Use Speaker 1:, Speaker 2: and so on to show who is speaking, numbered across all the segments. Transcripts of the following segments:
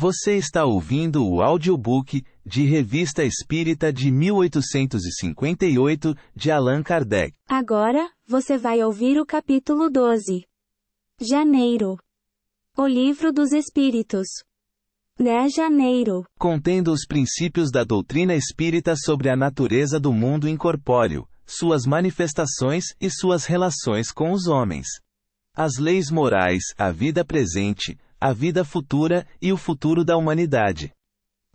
Speaker 1: Você está ouvindo o audiobook de Revista Espírita de 1858, de Allan Kardec.
Speaker 2: Agora, você vai ouvir o capítulo 12. Janeiro. O Livro dos Espíritos. 10 Janeiro.
Speaker 1: Contendo os princípios da doutrina espírita sobre a natureza do mundo incorpóreo, suas manifestações e suas relações com os homens. As leis morais, a vida presente, a vida futura e o futuro da humanidade.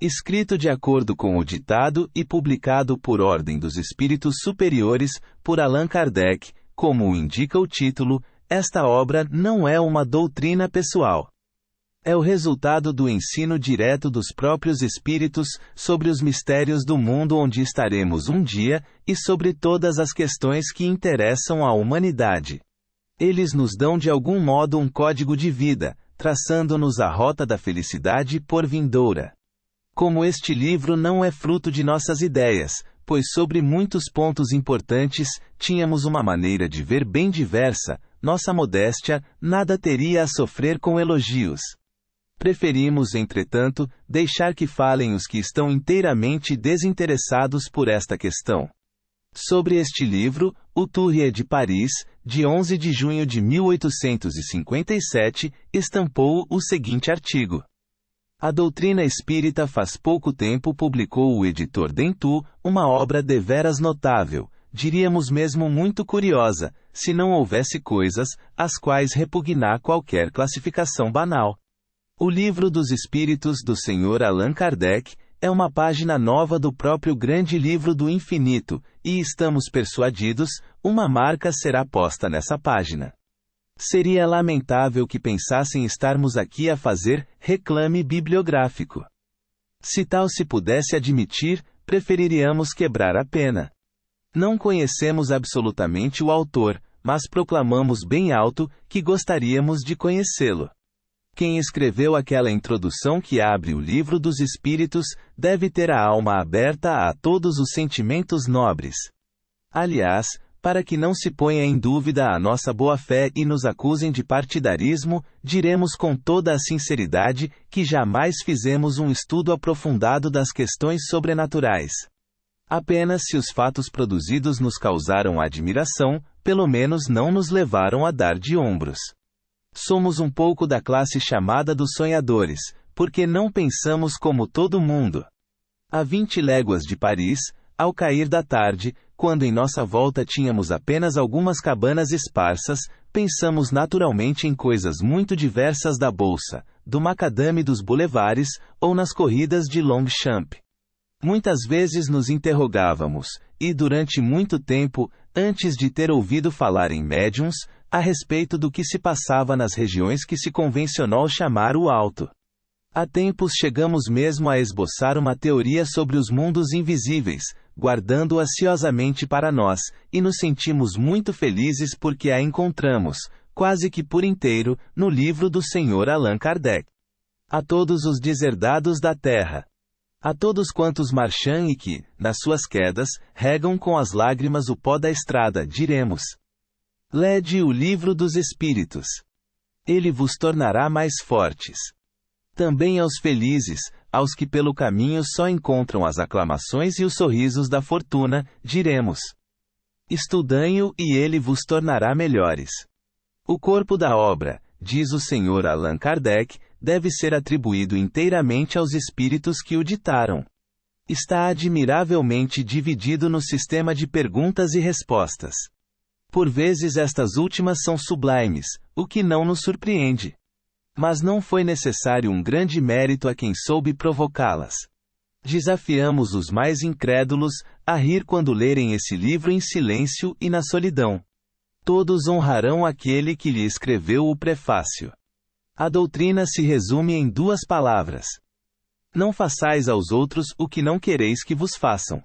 Speaker 1: Escrito de acordo com o ditado e publicado por ordem dos espíritos superiores, por Allan Kardec, como o indica o título, esta obra não é uma doutrina pessoal. É o resultado do ensino direto dos próprios espíritos sobre os mistérios do mundo onde estaremos um dia, e sobre todas as questões que interessam à humanidade. Eles nos dão de algum modo um código de vida, traçando-nos a rota da felicidade por vindoura. Como este livro não é fruto de nossas ideias, pois sobre muitos pontos importantes, tínhamos uma maneira de ver bem diversa, nossa modéstia nada teria a sofrer com elogios. Preferimos, entretanto, deixar que falem os que estão inteiramente desinteressados por esta questão. Sobre este livro, o Courrier de Paris, de 11 de junho de 1857, estampou o seguinte artigo. A doutrina espírita faz pouco tempo publicou o editor Dentu, uma obra deveras notável, diríamos mesmo muito curiosa, se não houvesse coisas, às quais repugnar qualquer classificação banal. O Livro dos Espíritos do Sr. Allan Kardec é uma página nova do próprio grande livro do infinito, e estamos persuadidos, uma marca será posta nessa página. Seria lamentável que pensassem estarmos aqui a fazer reclame bibliográfico. Se tal se pudesse admitir, preferiríamos quebrar a pena. Não conhecemos absolutamente o autor, mas proclamamos bem alto que gostaríamos de conhecê-lo. Quem escreveu aquela introdução que abre o Livro dos Espíritos, deve ter a alma aberta a todos os sentimentos nobres. Aliás, para que não se ponha em dúvida a nossa boa-fé e nos acusem de partidarismo, diremos com toda a sinceridade que jamais fizemos um estudo aprofundado das questões sobrenaturais. Apenas se os fatos produzidos nos causaram admiração, pelo menos não nos levaram a dar de ombros. Somos um pouco da classe chamada dos sonhadores, porque não pensamos como todo mundo. A 20 léguas de Paris, ao cair da tarde, quando em nossa volta tínhamos apenas algumas cabanas esparsas, pensamos naturalmente em coisas muito diversas da bolsa, do macadame dos boulevares, ou nas corridas de Longchamp. Muitas vezes nos interrogávamos, e durante muito tempo, antes de ter ouvido falar em médiuns, a respeito do que se passava nas regiões que se convencionou chamar o alto. Há tempos chegamos mesmo a esboçar uma teoria sobre os mundos invisíveis, guardando-a ciosamente para nós, e nos sentimos muito felizes porque a encontramos, quase que por inteiro, no livro do Sr. Allan Kardec. A todos os deserdados da terra. A todos quantos marcham e que, nas suas quedas, regam com as lágrimas o pó da estrada, diremos: lede o Livro dos Espíritos. Ele vos tornará mais fortes. Também aos felizes, aos que pelo caminho só encontram as aclamações e os sorrisos da fortuna, diremos: estudai-o e ele vos tornará melhores. O corpo da obra, diz o Sr. Allan Kardec, deve ser atribuído inteiramente aos espíritos que o ditaram. Está admiravelmente dividido no sistema de perguntas e respostas. Por vezes estas últimas são sublimes, o que não nos surpreende. Mas não foi necessário um grande mérito a quem soube provocá-las. Desafiamos os mais incrédulos a rir quando lerem esse livro em silêncio e na solidão. Todos honrarão aquele que lhe escreveu o prefácio. A doutrina se resume em 2 palavras. Não façais aos outros o que não quereis que vos façam.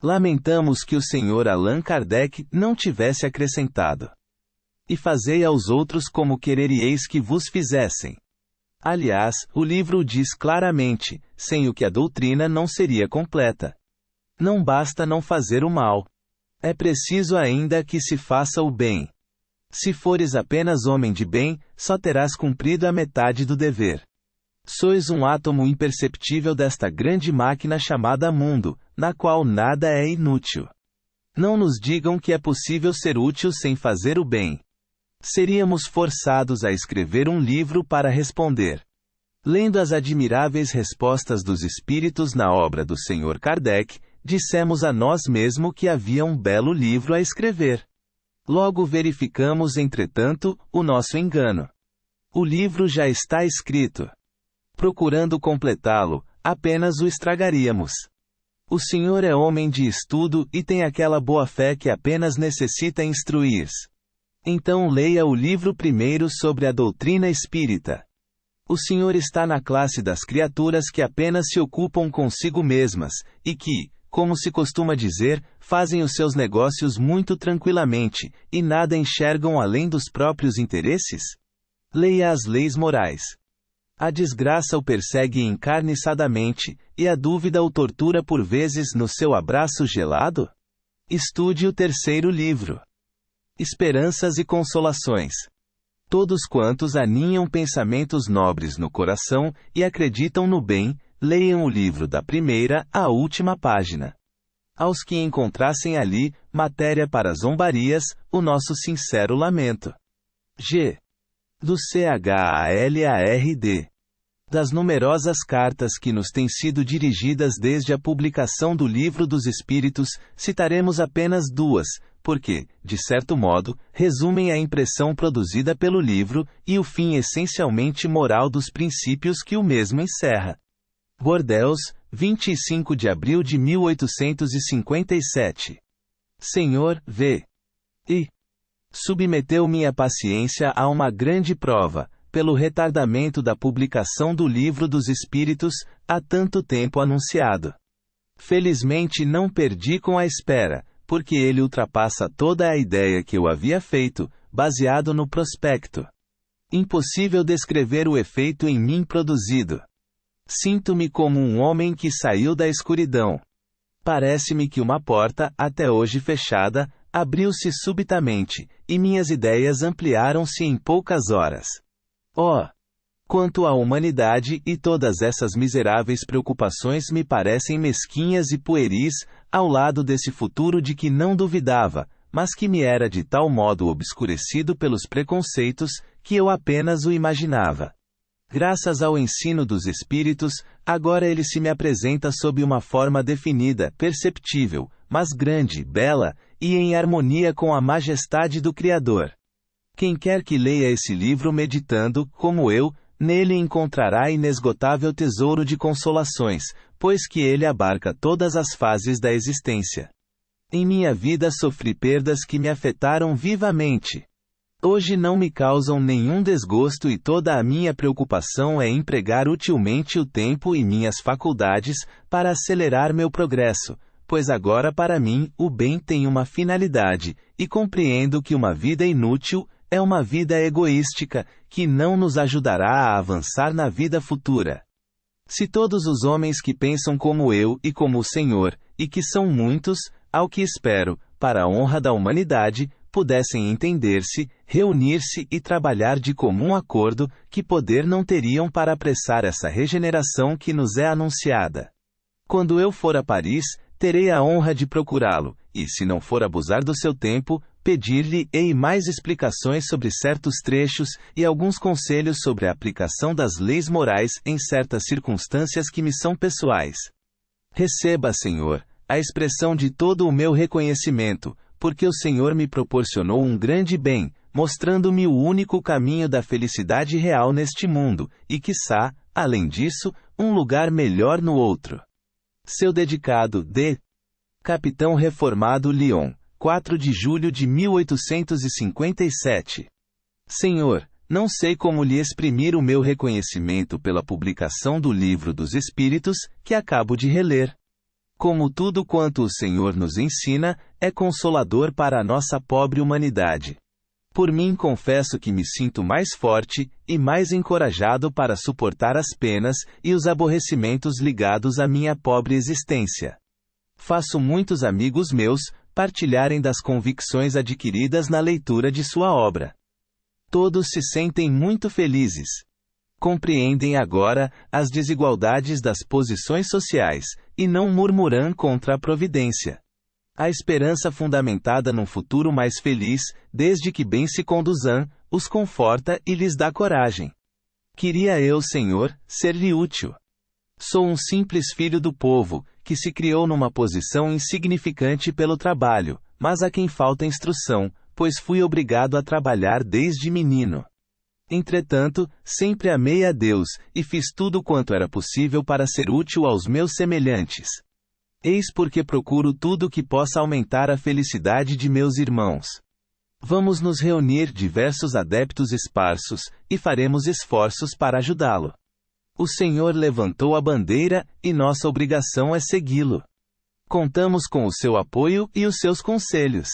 Speaker 1: Lamentamos que o Sr. Allan Kardec não tivesse acrescentado: e fazei aos outros como quereríeis que vos fizessem. Aliás, o livro diz claramente, sem o que a doutrina não seria completa. Não basta não fazer o mal. É preciso ainda que se faça o bem. Se fores apenas homem de bem, só terás cumprido a metade do dever. Sois um átomo imperceptível desta grande máquina chamada mundo, na qual nada é inútil. Não nos digam que é possível ser útil sem fazer o bem. Seríamos forçados a escrever um livro para responder. Lendo as admiráveis respostas dos espíritos na obra do Sr. Kardec, dissemos a nós mesmos que havia um belo livro a escrever. Logo verificamos, entretanto, o nosso engano. O livro já está escrito. Procurando completá-lo, apenas o estragaríamos. O senhor é homem de estudo e tem aquela boa-fé que apenas necessita instruir-se. Então leia o livro primeiro sobre a doutrina espírita. O senhor está na classe das criaturas que apenas se ocupam consigo mesmas, e que, como se costuma dizer, fazem os seus negócios muito tranquilamente, e nada enxergam além dos próprios interesses? Leia as leis morais. A desgraça o persegue encarniçadamente, e a dúvida o tortura por vezes no seu abraço gelado? Estude o terceiro livro. Esperanças e Consolações. Todos quantos aninham pensamentos nobres no coração e acreditam no bem, leiam o livro da primeira à última página. Aos que encontrassem ali matéria para zombarias, o nosso sincero lamento. G. Do CHALARD. Das numerosas cartas que nos têm sido dirigidas desde a publicação do Livro dos Espíritos, citaremos apenas duas, porque, de certo modo, resumem a impressão produzida pelo livro e o fim essencialmente moral dos princípios que o mesmo encerra. Bordeaux, 25 de abril de 1857. Senhor, V. I. Submeteu minha paciência a uma grande prova, pelo retardamento da publicação do Livro dos Espíritos, há tanto tempo anunciado. Felizmente não perdi com a espera, porque ele ultrapassa toda a ideia que eu havia feito, baseado no prospecto. Impossível descrever o efeito em mim produzido. Sinto-me como um homem que saiu da escuridão. Parece-me que uma porta, até hoje fechada, abriu-se subitamente, e minhas ideias ampliaram-se em poucas horas. Oh! Quanto à humanidade e todas essas miseráveis preocupações me parecem mesquinhas e pueris, ao lado desse futuro de que não duvidava, mas que me era de tal modo obscurecido pelos preconceitos, que eu apenas o imaginava. Graças ao ensino dos Espíritos, agora ele se me apresenta sob uma forma definida, perceptível, mas grande, bela, e em harmonia com a majestade do Criador. Quem quer que leia esse livro meditando, como eu, nele encontrará inesgotável tesouro de consolações, pois que ele abarca todas as fases da existência. Em minha vida sofri perdas que me afetaram vivamente. Hoje não me causam nenhum desgosto e toda a minha preocupação é empregar utilmente o tempo e minhas faculdades para acelerar meu progresso, pois agora para mim o bem tem uma finalidade, e compreendo que uma vida inútil é uma vida egoística, que não nos ajudará a avançar na vida futura. Se todos os homens que pensam como eu e como o Senhor, e que são muitos, ao que espero, para a honra da humanidade, pudessem entender-se, reunir-se e trabalhar de comum acordo, que poder não teriam para apressar essa regeneração que nos é anunciada. Quando eu for a Paris, terei a honra de procurá-lo, e se não for abusar do seu tempo, pedir-lhe-ei mais explicações sobre certos trechos e alguns conselhos sobre a aplicação das leis morais em certas circunstâncias que me são pessoais. Receba, Senhor, a expressão de todo o meu reconhecimento, porque o Senhor me proporcionou um grande bem, mostrando-me o único caminho da felicidade real neste mundo, e quiçá, além disso, um lugar melhor no outro. Seu dedicado, D. Capitão Reformado Lyon, 4 de julho de 1857. Senhor, não sei como lhe exprimir o meu reconhecimento pela publicação do Livro dos Espíritos, que acabo de reler. Como tudo quanto o Senhor nos ensina, é consolador para a nossa pobre humanidade. Por mim confesso que me sinto mais forte e mais encorajado para suportar as penas e os aborrecimentos ligados à minha pobre existência. Faço muitos amigos meus partilharem das convicções adquiridas na leitura de sua obra. Todos se sentem muito felizes. Compreendem agora as desigualdades das posições sociais, e não murmuram contra a providência. A esperança fundamentada num futuro mais feliz, desde que bem se conduzam, os conforta e lhes dá coragem. Queria eu, Senhor, ser-lhe útil. Sou um simples filho do povo, que se criou numa posição insignificante pelo trabalho, mas a quem falta instrução, pois fui obrigado a trabalhar desde menino. Entretanto, sempre amei a Deus, e fiz tudo quanto era possível para ser útil aos meus semelhantes. Eis porque procuro tudo que possa aumentar a felicidade de meus irmãos. Vamos nos reunir diversos adeptos esparsos, e faremos esforços para ajudá-lo. O Senhor levantou a bandeira, e nossa obrigação é segui-lo. Contamos com o seu apoio e os seus conselhos.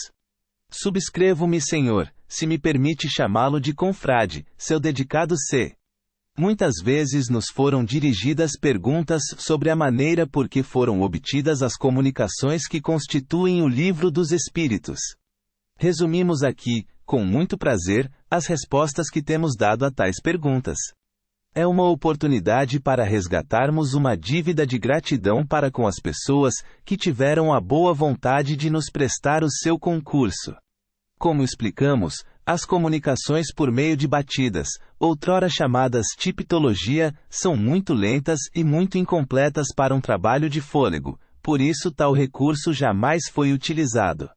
Speaker 1: Subscrevo-me, Senhor, se me permite chamá-lo de confrade, seu dedicado C. Muitas vezes nos foram dirigidas perguntas sobre a maneira por que foram obtidas as comunicações que constituem o Livro dos Espíritos. Resumimos aqui, com muito prazer, as respostas que temos dado a tais perguntas. É uma oportunidade para resgatarmos uma dívida de gratidão para com as pessoas que tiveram a boa vontade de nos prestar o seu concurso. Como explicamos, as comunicações por meio de batidas, outrora chamadas tipitologia, são muito lentas e muito incompletas para um trabalho de fôlego, por isso tal recurso jamais foi utilizado.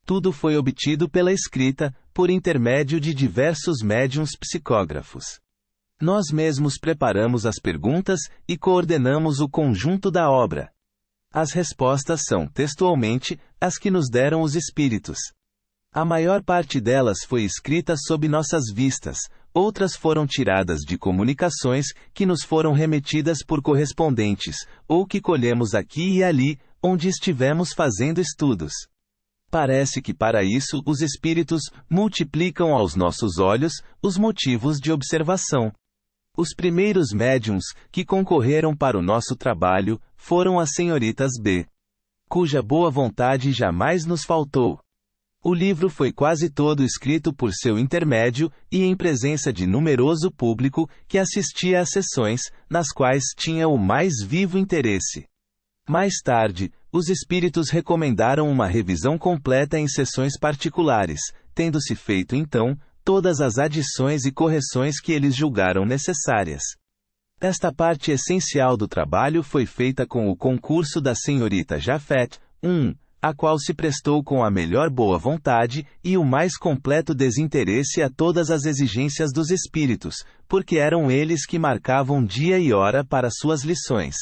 Speaker 1: Tudo foi obtido pela escrita, por intermédio de diversos médiuns psicógrafos. Nós mesmos preparamos as perguntas e coordenamos o conjunto da obra. As respostas são, textualmente, as que nos deram os espíritos. A maior parte delas foi escrita sob nossas vistas, outras foram tiradas de comunicações que nos foram remetidas por correspondentes, ou que colhemos aqui e ali, onde estivemos fazendo estudos. Parece que para isso os espíritos multiplicam aos nossos olhos os motivos de observação. Os primeiros médiuns que concorreram para o nosso trabalho foram as senhoritas B, cuja boa vontade jamais nos faltou. O livro foi quase todo escrito por seu intermédio e em presença de numeroso público que assistia às sessões, nas quais tinha o mais vivo interesse. Mais tarde, os espíritos recomendaram uma revisão completa em sessões particulares, tendo-se feito então todas as adições e correções que eles julgaram necessárias. Esta parte essencial do trabalho foi feita com o concurso da senhorita Jafet, a qual se prestou com a melhor boa vontade e o mais completo desinteresse a todas as exigências dos espíritos, porque eram eles que marcavam dia e hora para suas lições.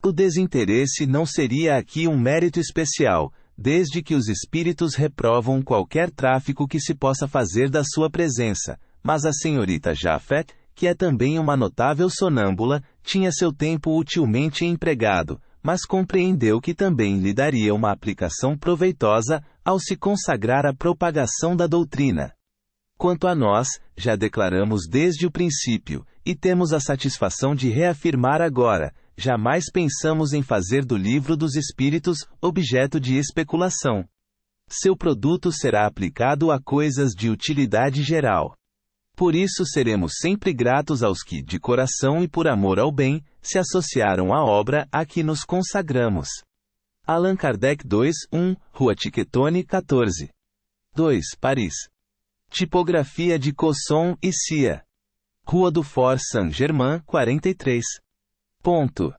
Speaker 1: O desinteresse não seria aqui um mérito especial, desde que os espíritos reprovam qualquer tráfico que se possa fazer da sua presença, mas a senhorita Jafet, que é também uma notável sonâmbula, tinha seu tempo utilmente empregado, mas compreendeu que também lhe daria uma aplicação proveitosa ao se consagrar à propagação da doutrina. Quanto a nós, já declaramos desde o princípio, e temos a satisfação de reafirmar agora, jamais pensamos em fazer do Livro dos Espíritos objeto de especulação. Seu produto será aplicado a coisas de utilidade geral. Por isso seremos sempre gratos aos que, de coração e por amor ao bem, se associaram à obra a que nos consagramos. Allan Kardec 2, Rua Tiquetone 14. 2, Paris. Tipografia de Cosson e Cia. Rua do Fort Saint-Germain 43. Ponto.